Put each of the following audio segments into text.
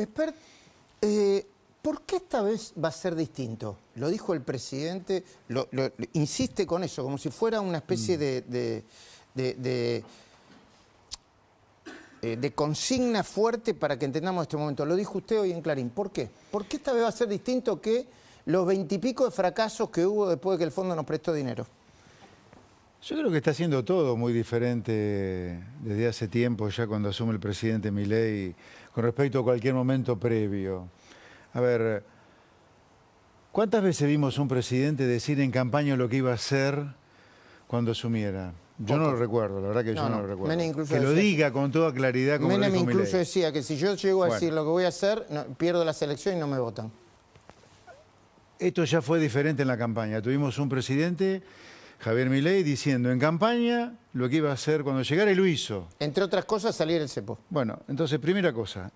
Expert, ¿por qué esta vez va a ser distinto? Lo dijo el presidente, insiste con eso, como si fuera una especie de consigna fuerte para que entendamos este momento. Lo dijo usted hoy en Clarín. ¿Por qué? ¿Por qué esta vez va a ser distinto que los 20 y pico de fracasos que hubo después de que el fondo nos prestó dinero? Yo creo que está haciendo todo muy diferente desde hace tiempo, ya cuando asume el presidente Milei, con respecto a cualquier momento previo. A ver, ¿cuántas veces vimos un presidente decir en campaña lo que iba a hacer cuando asumiera? Yo no lo recuerdo, la verdad que yo no lo recuerdo. Que lo diga con toda claridad como lo dijo Milei. Menem incluso decía que si yo llego a decir lo que voy a hacer, pierdo la selección y no me votan. Esto ya fue diferente en la campaña. Tuvimos un presidente, Javier Milei, diciendo en campaña lo que iba a hacer cuando llegara y lo hizo. Entre otras cosas, salir el cepo. Bueno, entonces, primera cosa,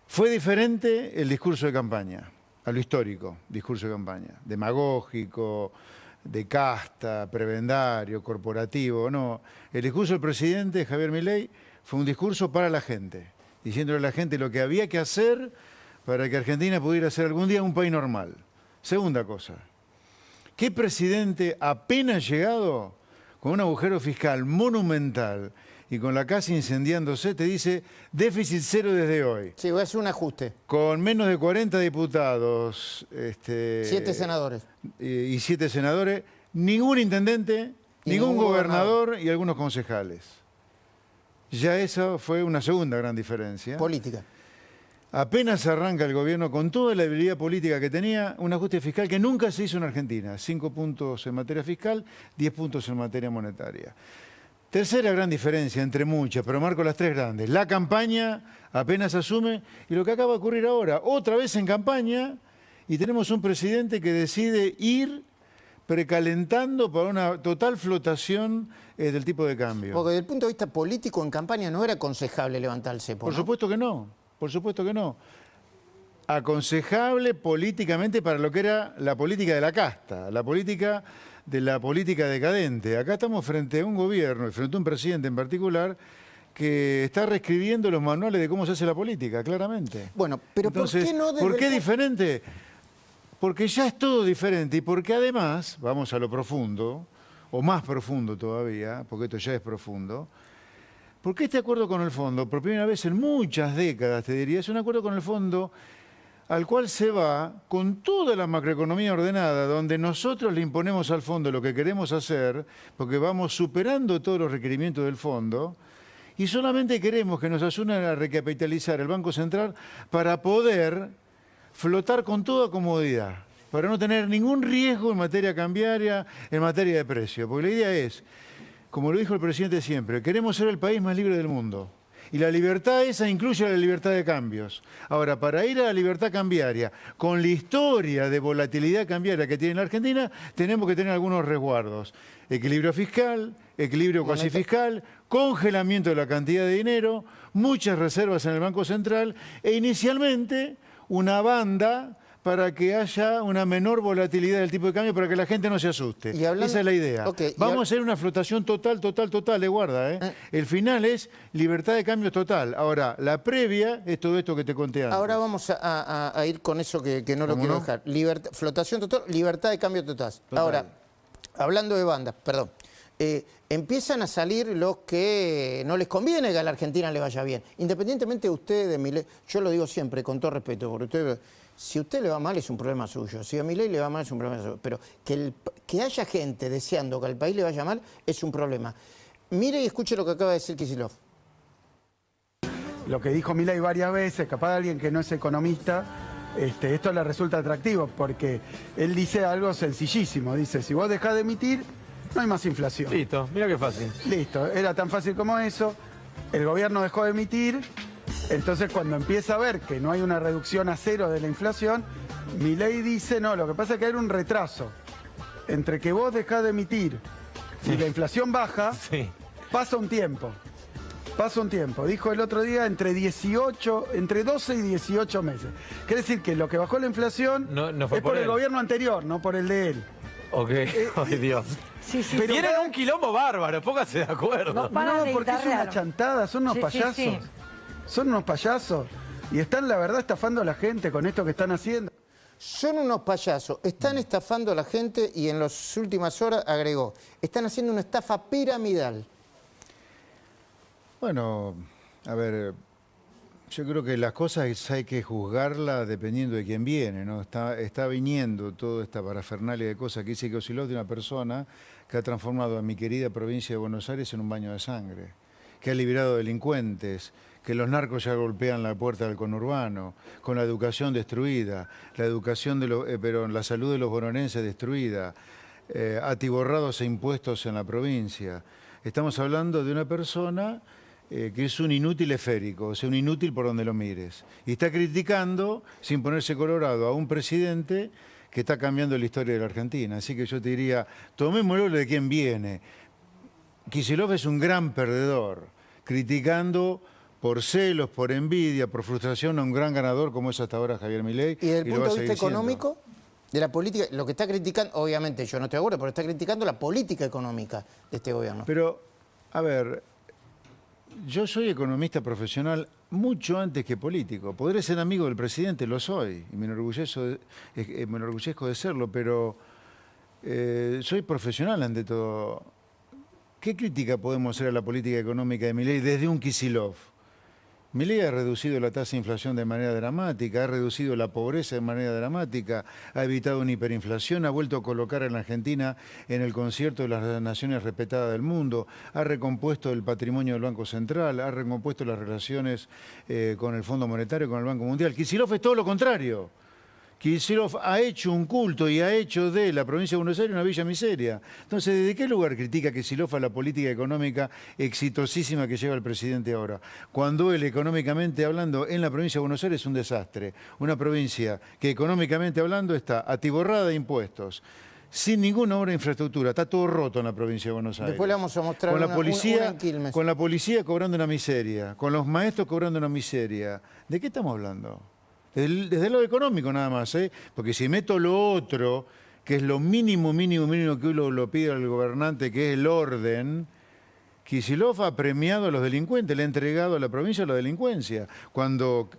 fue diferente el discurso de campaña, a lo histórico, discurso de campaña, demagógico, de casta, prebendario, corporativo, no. El discurso del presidente Javier Milei fue un discurso para la gente, diciéndole a la gente lo que había que hacer para que Argentina pudiera ser algún día un país normal. Segunda cosa, ¿qué presidente apenas llegado, con un agujero fiscal monumental y con la casa incendiándose, te dice déficit cero desde hoy? Sí, voy a hacer un ajuste. Con menos de 40 diputados. 7 senadores. Y 7 senadores, ningún intendente, ningún gobernador y algunos concejales. Ya eso fue una segunda gran diferencia. Política. Apenas arranca el gobierno con toda la habilidad política que tenía, un ajuste fiscal que nunca se hizo en Argentina. 5 puntos en materia fiscal, 10 puntos en materia monetaria. Tercera gran diferencia, entre muchas, pero marco las 3 grandes. La campaña apenas asume y lo que acaba de ocurrir ahora, otra vez en campaña, y tenemos un presidente que decide ir precalentando para una total flotación del tipo de cambio. Porque desde el punto de vista político, en campaña no era aconsejable levantar el cepo, Por supuesto que no, por supuesto que no. Aconsejable políticamente para lo que era la política de la casta, la política de la política decadente. Acá estamos frente a un gobierno y frente a un presidente en particular que está reescribiendo los manuales de cómo se hace la política, claramente. Bueno, pero entonces, ¿por qué no? ¿por qué diferente? Porque ya es todo diferente y porque además, vamos a lo profundo, o más profundo todavía, porque esto ya es profundo, porque este acuerdo con el fondo, por primera vez en muchas décadas, te diría, es un acuerdo con el fondo al cual se va con toda la macroeconomía ordenada, donde nosotros le imponemos al fondo lo que queremos hacer, porque vamos superando todos los requerimientos del fondo, y solamente queremos que nos ayuden a recapitalizar el Banco Central para poder flotar con toda comodidad, para no tener ningún riesgo en materia cambiaria, en materia de precio. Porque la idea es, como lo dijo el presidente siempre, queremos ser el país más libre del mundo. Y la libertad esa incluye la libertad de cambios. Ahora, para ir a la libertad cambiaria, con la historia de volatilidad cambiaria que tiene la Argentina, tenemos que tener algunos resguardos. Equilibrio fiscal, equilibrio cuasi fiscal, congelamiento de la cantidad de dinero, muchas reservas en el Banco Central e inicialmente una banda para que haya una menor volatilidad del tipo de cambio, para que la gente no se asuste. Esa es la idea. Vamos a hacer una flotación total, guarda. El final es libertad de cambios total. Ahora, la previa es todo esto que te conté antes. Ahora vamos a ir con eso que no lo quiero dejar. Flotación total, libertad de cambio total. Ahora, hablando de bandas, perdón. Empiezan a salir los que no les conviene que a la Argentina le vaya bien. Independientemente de usted, de Milei, yo lo digo siempre, con todo respeto, porque usted... Si a usted le va mal es un problema suyo, si a Milei le va mal es un problema suyo, pero que haya gente deseando que al país le vaya mal es un problema. Mire y escuche lo que acaba de decir Kicillof. Lo que dijo Milei varias veces, capaz de alguien que no es economista, esto le resulta atractivo porque él dice algo sencillísimo, dice, si vos dejás de emitir, no hay más inflación. Listo, mira qué fácil. Listo, era tan fácil como eso, el gobierno dejó de emitir. Entonces, cuando empieza a ver que no hay una reducción a cero de la inflación, Milei dice, no, lo que pasa es que hay un retraso. Entre que vos dejás de emitir y la inflación baja, pasa un tiempo. Pasa un tiempo. Dijo el otro día entre 12 y 18 meses. Quiere decir que lo que bajó la inflación no fue es por el gobierno anterior, no por el de él. Ok, ay Dios. Pero tienen un quilombo bárbaro, pónganse de acuerdo. No, porque es una chantada, son unos payasos. Son unos payasos. Y están, la verdad, estafando a la gente con esto que están haciendo. Son unos payasos, están estafando a la gente y en las últimas horas agregó, están haciendo una estafa piramidal. Bueno, a ver, yo creo que las cosas hay que juzgarlas dependiendo de quién viene, ¿no? Está viniendo toda esta parafernalia de cosas que dice Kicillof de una persona que ha transformado a mi querida provincia de Buenos Aires en un baño de sangre, que ha liberado delincuentes, que los narcos ya golpean la puerta del conurbano, con la educación destruida, la salud de los bonaerenses destruida, atiborrados e impuestos en la provincia. Estamos hablando de una persona que es un inútil esférico, o sea, un inútil por donde lo mires. Y está criticando, sin ponerse colorado, a un presidente que está cambiando la historia de la Argentina. Así que yo te diría, tomémoslo de quién viene. Kicillof es un gran perdedor, criticando por celos, por envidia, por frustración a un gran ganador como es hasta ahora Javier Milei. Y desde el punto de vista económico, de la política, lo que está criticando, obviamente yo no estoy de acuerdo, pero está criticando la política económica de este gobierno. Pero, a ver, yo soy economista profesional mucho antes que político. Podré ser amigo del presidente, lo soy, y me enorgullezco de serlo, pero soy profesional ante todo. ¿Qué crítica podemos hacer a la política económica de Milei desde un Kicillof? Milei ha reducido la tasa de inflación de manera dramática, ha reducido la pobreza de manera dramática, ha evitado una hiperinflación, ha vuelto a colocar a la Argentina en el concierto de las naciones respetadas del mundo, ha recompuesto el patrimonio del Banco Central, ha recompuesto las relaciones con el Fondo Monetario, con el Banco Mundial. Kicillof es todo lo contrario. Kicillof ha hecho un culto y ha hecho de la provincia de Buenos Aires una villa miseria. Entonces, ¿desde qué lugar critica Kicillof a la política económica exitosísima que lleva el presidente ahora? Cuando él, económicamente hablando, en la provincia de Buenos Aires es un desastre. Una provincia que económicamente hablando está atiborrada de impuestos, sin ninguna obra de infraestructura, está todo roto en la provincia de Buenos Aires. Después le vamos a mostrar con la una en Quilmes. Con la policía cobrando una miseria, con los maestros cobrando una miseria. ¿De qué estamos hablando? Desde lo económico nada más, ¿eh? Porque si meto lo otro, que es lo mínimo que uno lo pide al gobernante, que es el orden, Kicillof ha premiado a los delincuentes, le ha entregado a la provincia la delincuencia. Cuando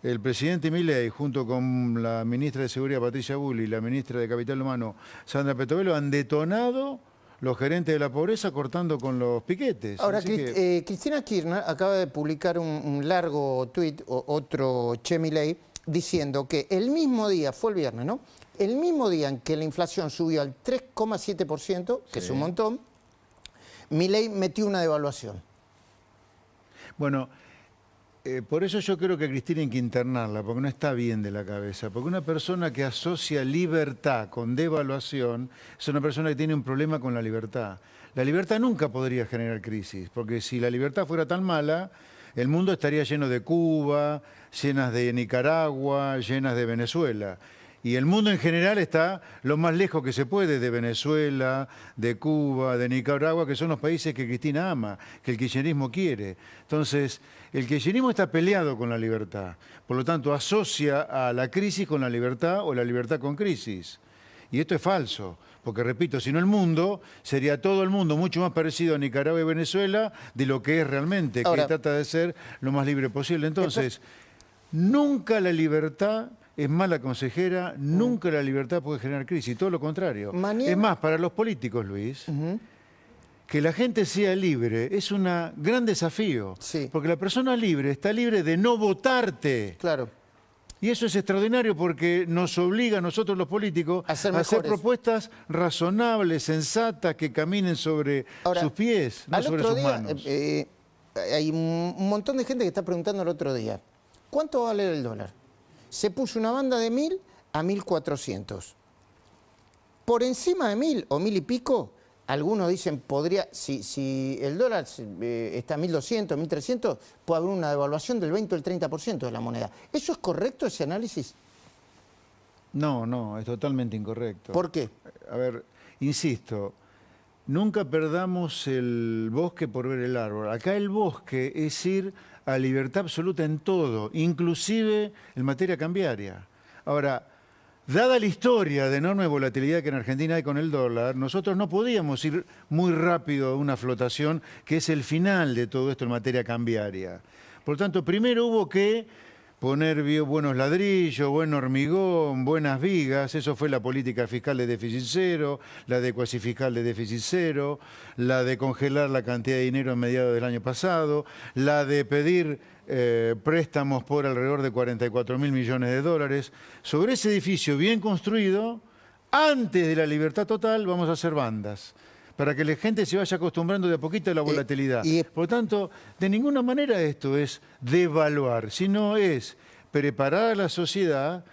el presidente Milei, junto con la ministra de Seguridad, Patricia Bullrich, y la ministra de Capital Humano, Sandra Petovelo, han detonado los gerentes de la pobreza cortando con los piquetes. Ahora, Cristina Kirchner acaba de publicar un largo tuit, otro Che Milei, diciendo que el mismo día, fue el viernes, ¿no? El mismo día en que la inflación subió al 3,7%, que es un montón, Milei metió una devaluación. Bueno, por eso yo creo que a Cristina hay que internarla, porque no está bien de la cabeza. Porque una persona que asocia libertad con devaluación es una persona que tiene un problema con la libertad. La libertad nunca podría generar crisis, porque si la libertad fuera tan mala, el mundo estaría lleno de Cuba, llenas de Nicaragua, llenas de Venezuela. Y el mundo en general está lo más lejos que se puede de Venezuela, de Cuba, de Nicaragua, que son los países que Cristina ama, que el kirchnerismo quiere. Entonces, el kirchnerismo está peleado con la libertad. Por lo tanto, asocia a la crisis con la libertad o la libertad con crisis. Y esto es falso, porque repito, si no el mundo, sería todo el mundo mucho más parecido a Nicaragua y Venezuela de lo que es realmente, que trata de ser lo más libre posible. Entonces, nunca la libertad es mala consejera, nunca la libertad puede generar crisis, todo lo contrario. Es más, para los políticos, Luis, que la gente sea libre es un gran desafío, porque la persona libre está libre de no votarte. Claro. Y eso es extraordinario porque nos obliga a nosotros los políticos a hacer propuestas razonables, sensatas, que caminen sobre sus pies, no sobre sus manos. Hay un montón de gente que está preguntando el otro día, ¿cuánto va a valer el dólar? Se puso una banda de 1.000 a 1.400. Por encima de 1.000 o 1.000 y pico, algunos dicen, podría, si el dólar está a 1.200, 1.300, puede haber una devaluación del 20 o el 30% de la moneda. ¿Eso es correcto, ese análisis? No, es totalmente incorrecto. ¿Por qué? A ver, insisto, nunca perdamos el bosque por ver el árbol. Acá el bosque es ir a libertad absoluta en todo, inclusive en materia cambiaria. Ahora, dada la historia de enorme volatilidad que en Argentina hay con el dólar, nosotros no podíamos ir muy rápido a una flotación, que es el final de todo esto en materia cambiaria. Por lo tanto, primero hubo que poner buenos ladrillos, buen hormigón, buenas vigas. Eso fue la política fiscal de déficit cero, la de cuasi fiscal de déficit cero, la de congelar la cantidad de dinero a mediados del año pasado, la de pedir préstamos por alrededor de 44.000 millones de dólares. Sobre ese edificio bien construido, antes de la libertad total, vamos a hacer bandas, para que la gente se vaya acostumbrando de a poquito a la volatilidad. Por lo tanto, de ninguna manera esto es devaluar, sino es preparar a la sociedad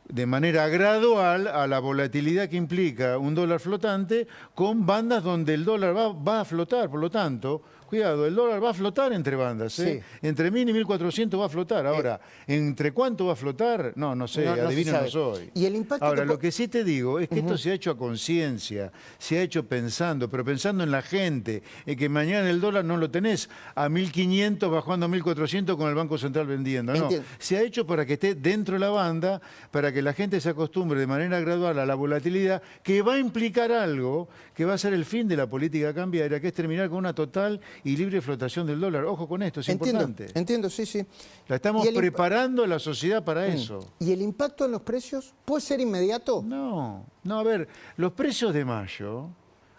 de manera gradual a la volatilidad que implica un dólar flotante, con bandas donde el dólar va a flotar. Por lo tanto, cuidado, el dólar va a flotar entre bandas, ¿eh? Sí. Entre 1.000 y 1.400 va a flotar. Ahora, ¿entre cuánto va a flotar? No sé, adivino no soy. ¿Y el impacto Ahora, lo que sí te digo es que esto se ha hecho a conciencia, se ha hecho pensando, pero pensando en la gente, en que mañana el dólar no lo tenés a 1.500 bajando a 1.400 con el Banco Central vendiendo. No, se ha hecho para que esté dentro de la banda, para que la gente se acostumbre de manera gradual a la volatilidad, que va a implicar algo que va a ser el fin de la política cambiaria, que es terminar con una total y libre flotación del dólar. Ojo con esto, es importante. Entiendo, sí, sí. La estamos preparando a la sociedad para eso. ¿Y el impacto en los precios puede ser inmediato? No, a ver, los precios de mayo,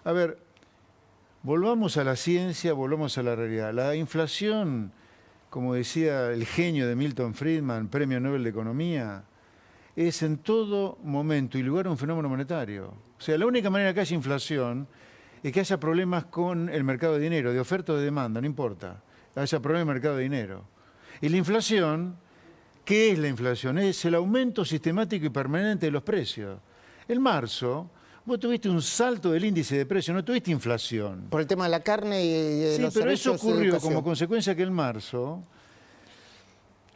a ver, volvamos a la ciencia, volvamos a la realidad. La inflación, como decía el genio de Milton Friedman, Premio Nobel de Economía, es en todo momento y lugar un fenómeno monetario. O sea, la única manera que haya inflación es que haya problemas con el mercado de dinero, de oferta o de demanda, no importa. Haya problemas en el mercado de dinero. Y la inflación, ¿qué es la inflación? Es el aumento sistemático y permanente de los precios. En marzo, vos tuviste un salto del índice de precios, no tuviste inflación. Por el tema de la carne y de los servicios. Sí, pero eso ocurrió como consecuencia que en marzo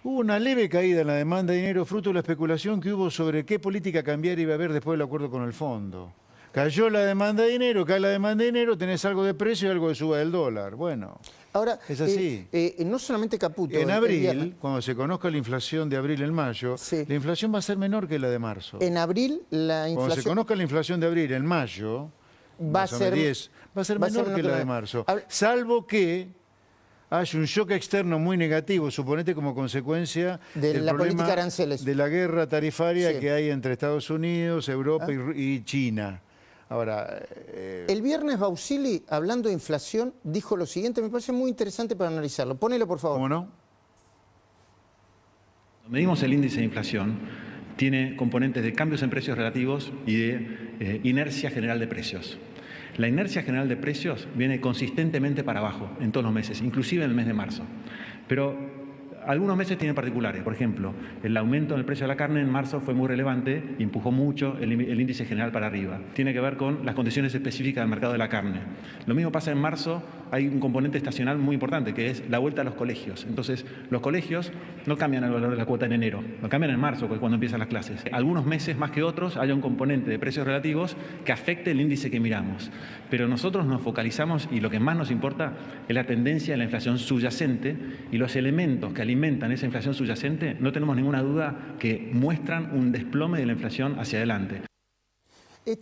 hubo una leve caída en la demanda de dinero fruto de la especulación que hubo sobre qué política cambiaria iba a haber después del acuerdo con el fondo. Cayó la demanda de dinero, cae la demanda de dinero, tenés algo de precio y algo de suba del dólar. Bueno, ahora, es así. No solamente Caputo. En abril, cuando se conozca la inflación de abril en mayo, la inflación va a ser menor que la de marzo. En abril, la inflación... Cuando se conozca la inflación de abril en mayo, va a ser menor que la de marzo. Salvo que haya un shock externo muy negativo, suponete como consecuencia de la política de aranceles, de la guerra tarifaria que hay entre Estados Unidos, Europa y China. Ahora, el viernes Bausili, hablando de inflación, dijo lo siguiente, me parece muy interesante para analizarlo. Ponelo, por favor. ¿Cómo no? Medimos el índice de inflación, tiene componentes de cambios en precios relativos y de inercia general de precios. La inercia general de precios viene consistentemente para abajo en todos los meses, inclusive en el mes de marzo. Pero algunos meses tienen particulares. Por ejemplo, el aumento en el precio de la carne en marzo fue muy relevante, empujó mucho el índice general para arriba. Tiene que ver con las condiciones específicas del mercado de la carne. Lo mismo pasa en marzo, hay un componente estacional muy importante, que es la vuelta a los colegios. Entonces, los colegios no cambian el valor de la cuota en enero, lo cambian en marzo, que es cuando empiezan las clases. Algunos meses más que otros haya un componente de precios relativos que afecte el índice que miramos. Pero nosotros nos focalizamos, y lo que más nos importa es la tendencia de la inflación subyacente, y los elementos que alimentan esa inflación subyacente, no tenemos ninguna duda que muestran un desplome de la inflación hacia adelante.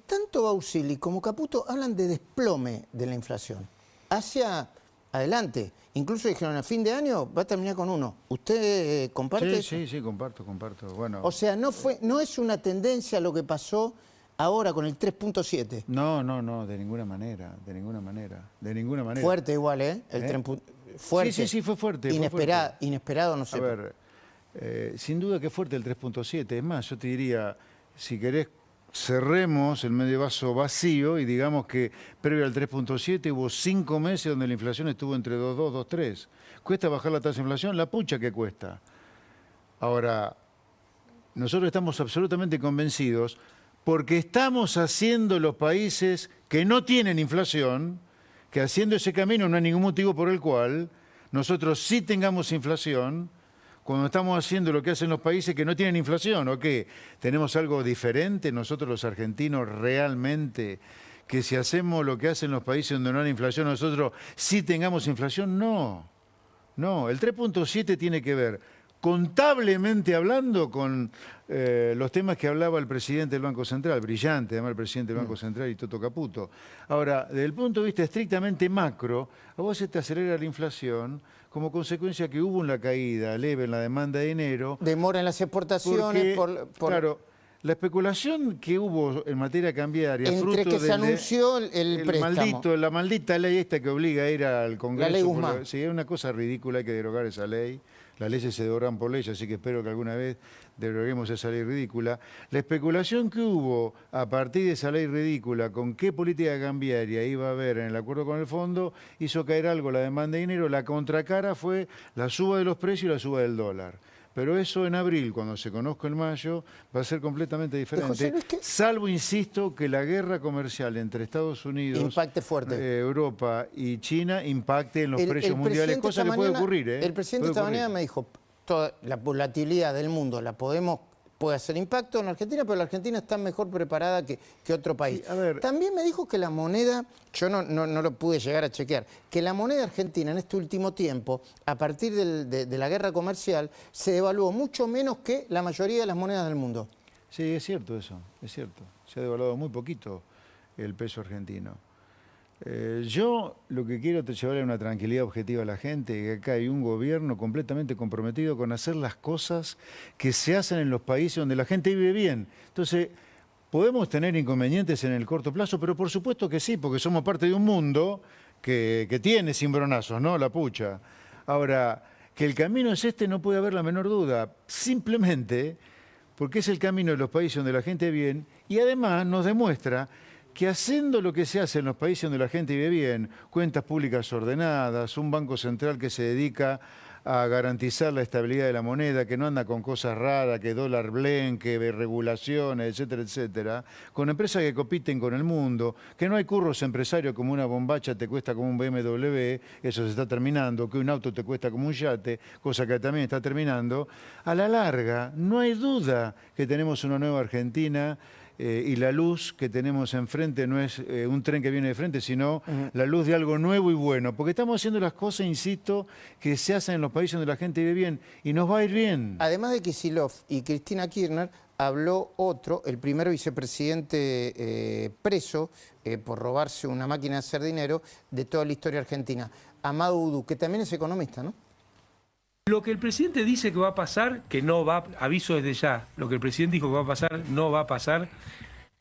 Tanto Bausili como Caputo hablan de desplome de la inflación hacia adelante. Incluso dijeron, a fin de año va a terminar con 1. ¿Usted comparte eso? Sí, comparto. Bueno, o sea, no es una tendencia lo que pasó ahora con el 3.7. No, de ninguna manera. Fuerte igual, ¿eh? Fuerte. Sí, fue fuerte. Inesperado, no sé. A ver, sin duda que fuerte el 3.7. Es más, yo te diría, si querés, cerremos el medio vaso vacío y digamos que previo al 3.7 hubo 5 meses donde la inflación estuvo entre 2.2, 2.3. ¿Cuesta bajar la tasa de inflación? La pucha que cuesta. Ahora, nosotros estamos absolutamente convencidos porque estamos haciendo los países que no tienen inflación, que haciendo ese camino no hay ningún motivo por el cual nosotros sí tengamos inflación, cuando estamos haciendo lo que hacen los países que no tienen inflación, ¿o qué? ¿Tenemos algo diferente nosotros los argentinos realmente? Que si hacemos lo que hacen los países donde no hay inflación, nosotros sí tengamos inflación. No, el 3.7 tiene que ver, contablemente hablando, con los temas que hablaba el presidente del Banco Central, brillante además el presidente del Banco Central y Toto Caputo. Ahora, desde el punto de vista estrictamente macro, a vos se te acelera la inflación como consecuencia que hubo una caída leve en la demanda de dinero. Demora en las exportaciones Porque, claro, la especulación que hubo en materia cambiaria, entre fruto que se anunció el préstamo. La maldita ley esta que obliga a ir al Congreso. La ley Guzmán. Sí, es una cosa ridícula, hay que derogar esa ley. Las leyes se derogan por ley, así que espero que alguna vez deroguemos esa ley ridícula. La especulación que hubo a partir de esa ley ridícula con qué política cambiaria iba a haber en el acuerdo con el fondo hizo caer algo la demanda de dinero. La contracara fue la suba de los precios y la suba del dólar. Pero eso en abril, cuando se conozca en mayo, va a ser completamente diferente. Salvo, insisto, que la guerra comercial entre Estados Unidos, impacte fuerte. Europa y China impacte en los precios mundiales, cosa que puede ocurrir. El presidente esta mañana me dijo, toda la volatilidad del mundo puede hacer impacto en la Argentina, pero la Argentina está mejor preparada que otro país. Sí, a ver. También me dijo que la moneda, yo no lo pude llegar a chequear, que la moneda argentina en este último tiempo, a partir de la guerra comercial, se devaluó mucho menos que la mayoría de las monedas del mundo. Sí, es cierto eso, es cierto. Se ha devaluado muy poquito el peso argentino. Yo lo que quiero es llevarle una tranquilidad objetiva a la gente, que acá hay un gobierno completamente comprometido con hacer las cosas que se hacen en los países donde la gente vive bien. Entonces, podemos tener inconvenientes en el corto plazo, pero por supuesto que sí, porque somos parte de un mundo que tiene cimbronazos, ¿no? La pucha. Ahora, que el camino es este no puede haber la menor duda, simplemente porque es el camino de los países donde la gente vive bien y además nos demuestra que haciendo lo que se hace en los países donde la gente vive bien, cuentas públicas ordenadas, un banco central que se dedica a garantizar la estabilidad de la moneda, que no anda con cosas raras, que dólar blend, que regulaciones, etcétera, etcétera, con empresas que compiten con el mundo, que no hay curros empresarios como una bombacha te cuesta como un BMW, eso se está terminando, que un auto te cuesta como un yate, cosa que también está terminando. A la larga, no hay duda que tenemos una nueva Argentina, y la luz que tenemos enfrente no es un tren que viene de frente, sino la luz de algo nuevo y bueno. Porque estamos haciendo las cosas, insisto, que se hacen en los países donde la gente vive bien y nos va a ir bien. Además de Kicillof y Cristina Kirchner, habló otro, el primer vicepresidente preso por robarse una máquina de hacer dinero de toda la historia argentina, Amado Udú, que también es economista, ¿no? Lo que el presidente dice que va a pasar, que no va, aviso desde ya, lo que el presidente dijo que va a pasar, no va a pasar.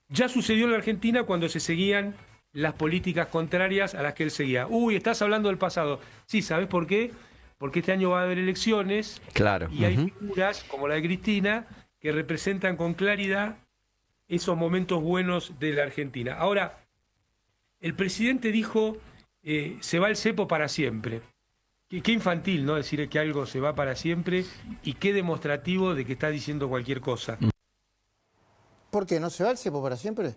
Ya sucedió en la Argentina cuando se seguían las políticas contrarias a las que él seguía. Uy, estás hablando del pasado. Sí, ¿sabes por qué? Porque este año va a haber elecciones. Claro. Y hay figuras, como la de Cristina, que representan con claridad esos momentos buenos de la Argentina. Ahora, el presidente dijo, se va el cepo para siempre. Qué infantil, ¿no? Decir que algo se va para siempre y qué demostrativo de que está diciendo cualquier cosa. ¿Por qué? ¿No se va el cepo para siempre?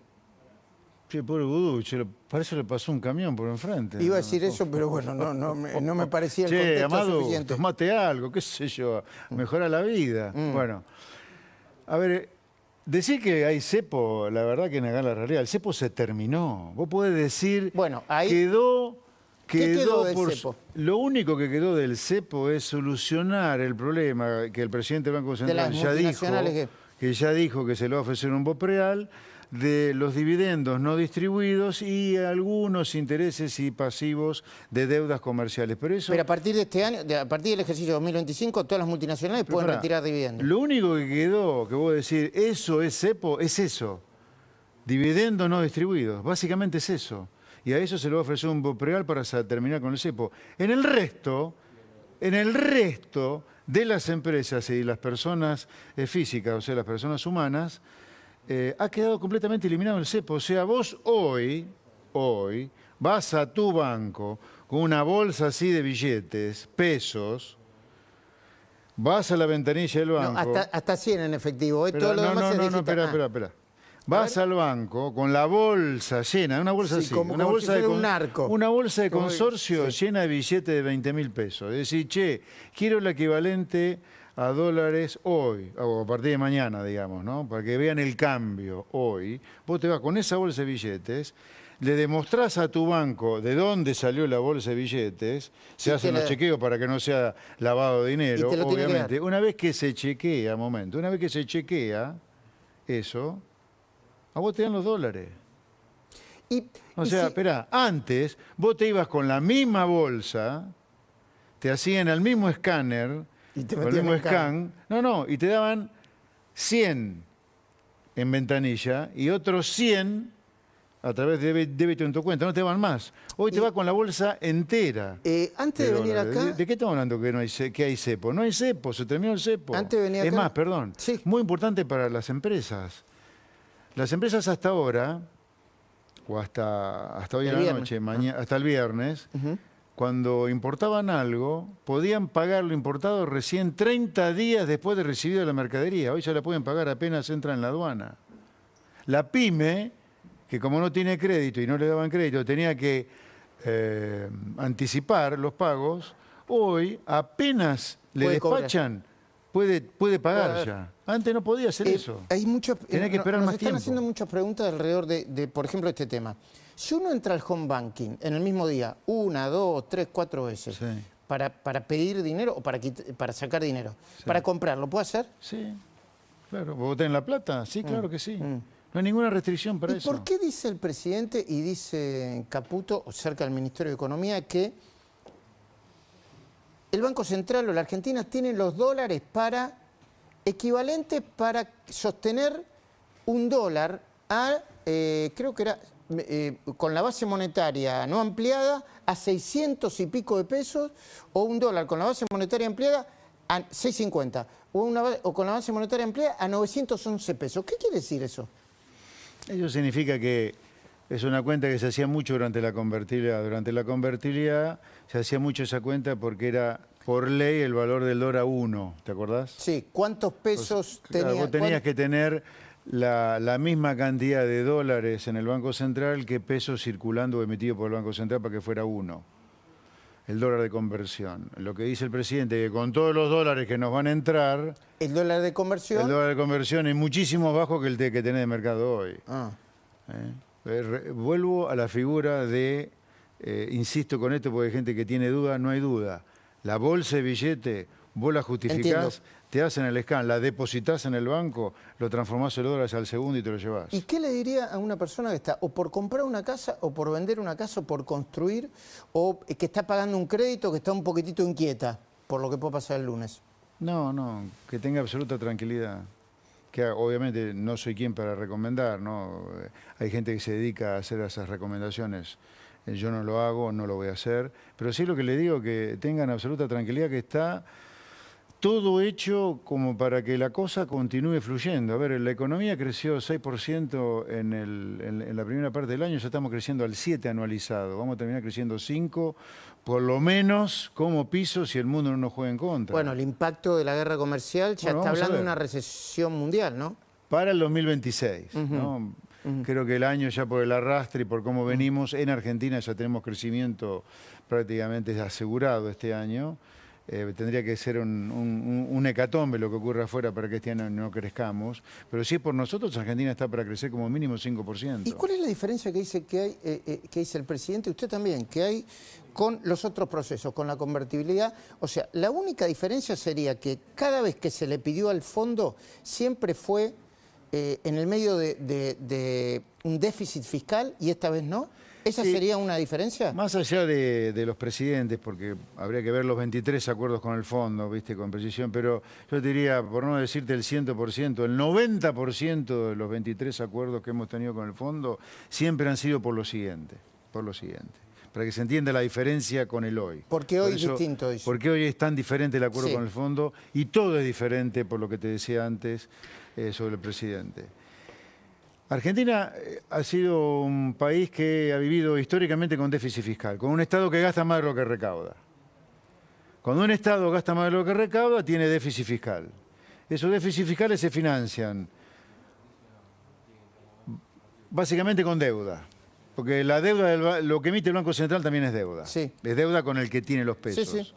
Che, pobre Udú, parece que le pasó un camión por enfrente. Iba a decir eso, pero bueno, no me parecía el contexto Amado, suficiente. tomate algo, qué sé yo, mejora la vida. Bueno, a ver, decir que hay cepo, la verdad que negar la realidad. El cepo se terminó. Vos podés decir, bueno, ahí ¿qué quedó del cepo? Lo único que quedó del cepo es solucionar el problema que el presidente del Banco Central ya dijo que se le va a ofrecer un BOPREAL de los dividendos no distribuidos y algunos intereses y pasivos de deudas comerciales. Pero a partir de este año, a partir del ejercicio 2025, todas las multinacionales pueden retirar dividendos. Lo único que quedó, que vos decís, eso es cepo, es eso. Dividendos no distribuidos. Básicamente es eso. Y a eso se le va a ofrecer un BOPREAL para terminar con el cepo. En el resto de las empresas y las personas físicas, o sea, las personas humanas, ha quedado completamente eliminado el cepo. O sea, vos hoy vas a tu banco con una bolsa así de billetes, pesos, vas a la ventanilla del banco. No, hasta 100 en efectivo. Todo lo demás es digital. Espera. Vas al banco con la bolsa llena, una bolsa así, una bolsa de un narco. Una bolsa de consorcio llena de billetes de 20.000 pesos. Es decir, che, quiero el equivalente a dólares hoy, o a partir de mañana, digamos, ¿no? Para que vean el cambio hoy. Vos te vas con esa bolsa de billetes, le demostrás a tu banco de dónde salió la bolsa de billetes, se hacen los chequeos para que no sea lavado de dinero, obviamente. Una vez que se chequea, eso, a vos te dan los dólares. O sea, espera, antes vos te ibas con la misma bolsa, te hacían al mismo escáner, Y te al metían mismo en scan, y te daban 100 en ventanilla y otros 100 a través de débito en tu cuenta, no te van más. Hoy te va con la bolsa entera. Antes de venir dólares. acá... ¿De qué estamos hablando que, no hay, que hay cepo? No hay cepo, se terminó el cepo. Antes de venir es acá... más, perdón, Sí. muy importante para las empresas. Las empresas hasta ahora, o hasta hoy en la noche, hasta el viernes, cuando importaban algo, podían pagar lo importado recién 30 días después de recibido la mercadería. Hoy ya la pueden pagar apenas entra en la aduana. La pyme, que como no tiene crédito y no le daban crédito, tenía que anticipar los pagos, hoy apenas le despachan, puede pagar ya. Antes no podía hacer eso. Hay muchos, Tenía que esperar más tiempo. Están haciendo muchas preguntas alrededor de, por ejemplo, este tema. Si uno entra al home banking en el mismo día, 1, 2, 3, 4 veces, Sí. para pedir dinero o para sacar dinero, para comprar, ¿lo puede hacer? Sí, claro. ¿Vos tenés la plata? Sí, claro que sí. No hay ninguna restricción para ¿Y eso. por qué dice el presidente y dice Caputo, cerca del Ministerio de Economía, que el Banco Central o la Argentina tiene los dólares equivalentes para sostener un dólar a, creo que era, con la base monetaria no ampliada a 600 y pico de pesos, o un dólar con la base monetaria ampliada a 650, o con la base monetaria ampliada a 911 pesos? ¿Qué quiere decir eso? Eso significa que es una cuenta que se hacía mucho durante la convertibilidad. Durante la convertibilidad se hacía mucho esa cuenta porque era por ley el valor del dólar a 1, ¿te acordás? Sí, ¿cuántos pesos tenía? Vos tenías que tener la misma cantidad de dólares en el Banco Central que pesos circulando o emitidos por el Banco Central para que fuera 1. El dólar de conversión. Lo que dice el presidente, que con todos los dólares que nos van a entrar... ¿El dólar de conversión? El dólar de conversión es muchísimo más bajo que el que tenés de mercado hoy. Vuelvo a la figura de, insisto con esto porque hay gente que tiene duda, no hay duda. La bolsa de billete, vos la justificás, te hacen el scan, la depositas en el banco, lo transformás en dólares al segundo y te lo llevás. ¿Y qué le diría a una persona que está o por comprar una casa, o por vender una casa, o por construir, o que está pagando un crédito, que está un poquitito inquieta por lo que puede pasar el lunes? No, que tenga absoluta tranquilidad. Que obviamente no soy quien para recomendar, ¿no? Hay gente que se dedica a hacer esas recomendaciones. Yo no lo hago, no lo voy a hacer. Pero sí lo que le digo, que tengan absoluta tranquilidad, que está todo hecho como para que la cosa continúe fluyendo. A ver, la economía creció 6% en la primera parte del año, ya estamos creciendo al 7% anualizado. Vamos a terminar creciendo 5%, por lo menos como piso si el mundo no nos juega en contra. Bueno, el impacto de la guerra comercial ya está hablando de una recesión mundial, ¿no? Para el 2026, ¿no? Creo que el año ya por el arrastre y por cómo venimos, en Argentina ya tenemos crecimiento prácticamente asegurado este año. Tendría que ser un hecatombe lo que ocurra afuera para que este año no crezcamos. Pero si es por nosotros, Argentina está para crecer como mínimo 5%. ¿Y cuál es la diferencia que dice que dice el presidente, usted también, que hay con los otros procesos, con la convertibilidad? O sea, la única diferencia sería que cada vez que se le pidió al fondo, siempre fue en el medio de un déficit fiscal y esta vez no. ¿Esa sería una diferencia? Más allá de los presidentes, porque habría que ver los 23 acuerdos con el fondo, ¿viste? Con precisión, pero yo te diría, por no decirte el 100%, el 90% de los 23 acuerdos que hemos tenido con el fondo siempre han sido por lo siguiente, para que se entienda la diferencia con el hoy. Porque hoy es distinto, dice. Porque hoy es tan diferente el acuerdo con el fondo y todo es diferente por lo que te decía antes sobre el presidente. Argentina ha sido un país que ha vivido históricamente con déficit fiscal, con un Estado que gasta más de lo que recauda. Cuando un Estado gasta más de lo que recauda, tiene déficit fiscal. Esos déficits fiscales se financian básicamente con deuda. Porque la deuda, lo que emite el Banco Central también es deuda. Sí. Es deuda con el que tiene los pesos. Sí.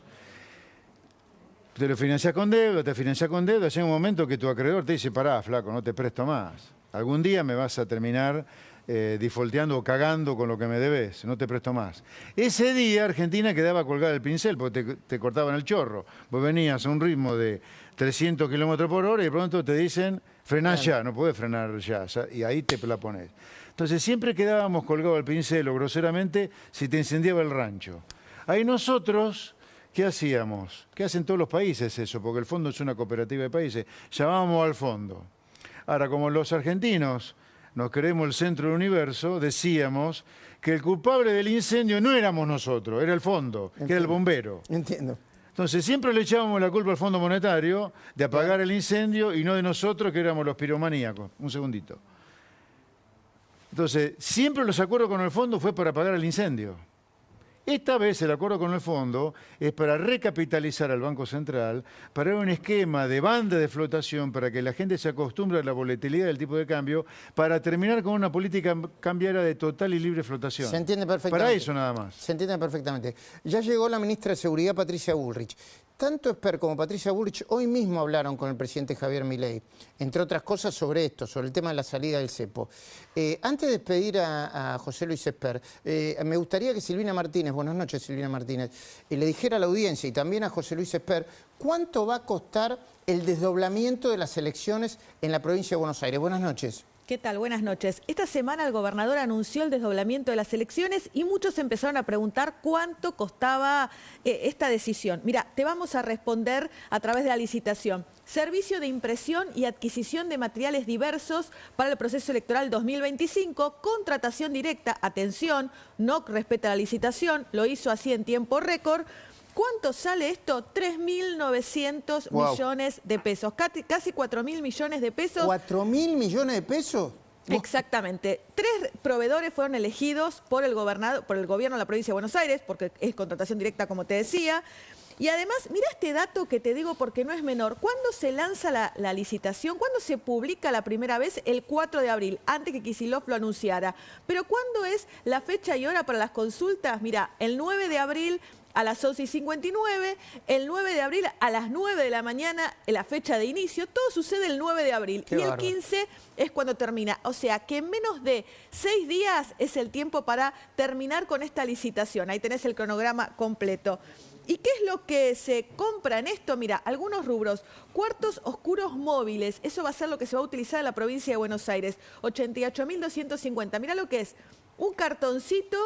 Te lo financias con deuda, llega un momento que tu acreedor te dice, pará, flaco, no te presto más. Algún día me vas a terminar defaulteando o cagando con lo que me debes, no te presto más. Ese día Argentina quedaba colgada el pincel porque te cortaban el chorro. Vos venías a un ritmo de 300 kilómetros por hora y de pronto te dicen, frená ya, no podés frenar ya, y ahí te la pones. Entonces siempre quedábamos colgados al pincel o groseramente si te incendiaba el rancho. Ahí nosotros, ¿qué hacíamos? ¿Qué hacen todos los países eso? Porque el fondo es una cooperativa de países. Llamábamos al fondo. Ahora, como los argentinos nos creemos el centro del universo, decíamos que el culpable del incendio no éramos nosotros, era el fondo, que era el bombero. Entiendo. Entonces siempre le echábamos la culpa al Fondo Monetario de apagar el incendio y no de nosotros que éramos los piromaníacos. Un segundito. Entonces, siempre los acuerdos con el fondo fue para apagar el incendio. Esta vez el acuerdo con el fondo es para recapitalizar al Banco Central, para dar un esquema de banda de flotación para que la gente se acostumbre a la volatilidad del tipo de cambio, para terminar con una política cambiaria de total y libre flotación. Se entiende perfectamente. Para eso nada más. Se entiende perfectamente. Ya llegó la ministra de Seguridad, Patricia Bullrich. Tanto Esper como Patricia Bullrich hoy mismo hablaron con el presidente Javier Milei, entre otras cosas sobre esto, sobre el tema de la salida del cepo. Antes de despedir a José Luis Esper, me gustaría que Silvina Martínez, buenas noches Silvina Martínez, le dijera a la audiencia y también a José Luis Esper, ¿cuánto va a costar el desdoblamiento de las elecciones en la provincia de Buenos Aires? Buenas noches. ¿Qué tal? Buenas noches. Esta semana el gobernador anunció el desdoblamiento de las elecciones y muchos empezaron a preguntar cuánto costaba esta decisión. Mira, te vamos a responder a través de la licitación. Servicio de impresión y adquisición de materiales diversos para el proceso electoral 2025, contratación directa, atención, no respeta la licitación, lo hizo así en tiempo récord. ¿Cuánto sale esto? 3.900 millones de pesos, casi 4.000 millones de pesos. ¿4.000 millones de pesos? Exactamente. 3 proveedores fueron elegidos por el gobierno de la provincia de Buenos Aires, porque es contratación directa, como te decía. Y además, mira este dato que te digo porque no es menor. ¿Cuándo se lanza la licitación? ¿Cuándo se publica la primera vez? El 4 de abril, antes que Kicillof lo anunciara. Pero ¿cuándo es la fecha y hora para las consultas? Mira, el 9 de abril a las 11:59, el 9 de abril a las 9 de la mañana, la fecha de inicio. Todo sucede el 9 de abril. Qué y bárbaro. El 15 es cuando termina. O sea, que en menos de 6 días es el tiempo para terminar con esta licitación. Ahí tenés el cronograma completo. ¿Y qué es lo que se compra en esto? Mira, algunos rubros. Cuartos oscuros móviles. Eso va a ser lo que se va a utilizar en la provincia de Buenos Aires. 88.250. Mira lo que es. Un cartoncito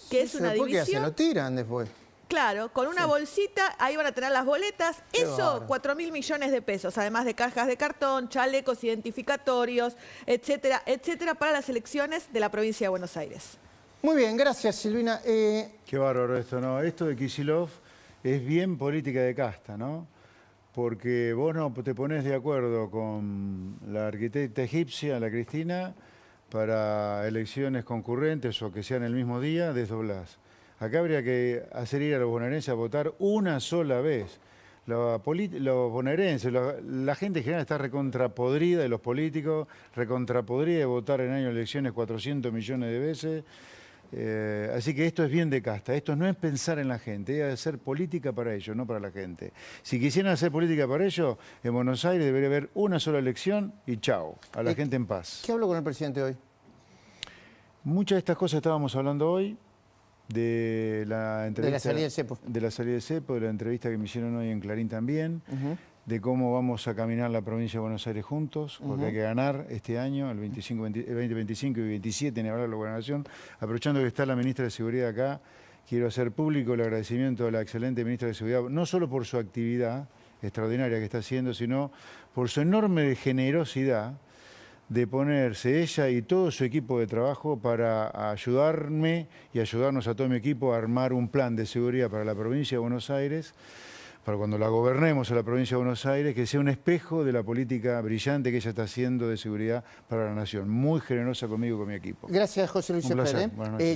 que es una ¿Después qué hacen? división. ¿Lo tiran después? Claro, con una bolsita, ahí van a tener las boletas. Qué Eso, bárbaro. 4.000 millones de pesos, además de cajas de cartón, chalecos identificatorios, etcétera, etcétera, para las elecciones de la provincia de Buenos Aires. Muy bien, gracias Silvina. Qué bárbaro esto, ¿no? Esto de Kicillof es bien política de casta, ¿no? Porque vos no te pones de acuerdo con la arquitecta egipcia, la Cristina, para elecciones concurrentes o que sean el mismo día, desdoblás. Acá habría que hacer ir a los bonaerenses a votar una sola vez. Los bonaerenses, la gente en general está recontrapodrida de los políticos, recontrapodrida de votar en año de elecciones 400 millones de veces. Así que esto es bien de casta. Esto no es pensar en la gente, es hacer política para ellos, no para la gente. Si quisieran hacer política para ellos, en Buenos Aires debería haber una sola elección y chao, a la gente en paz. ¿Qué habló con el presidente hoy? Muchas de estas cosas estábamos hablando hoy. De la entrevista, De la salida del cepo. De la salida del cepo, de la entrevista que me hicieron hoy en Clarín también, de cómo vamos a caminar la provincia de Buenos Aires juntos, porque hay que ganar este año, el 2025 y 27, ni hablar de la gobernación. Aprovechando que está la ministra de Seguridad acá, quiero hacer público el agradecimiento a la excelente ministra de Seguridad, no solo por su actividad extraordinaria que está haciendo, sino por su enorme generosidad de ponerse ella y todo su equipo de trabajo para ayudarme y ayudarnos a todo mi equipo a armar un plan de seguridad para la provincia de Buenos Aires, para cuando la gobernemos a la provincia de Buenos Aires, que sea un espejo de la política brillante que ella está haciendo de seguridad para la nación. Muy generosa conmigo y con mi equipo. Gracias, José Luis Un placer. Esper. Buenas noches.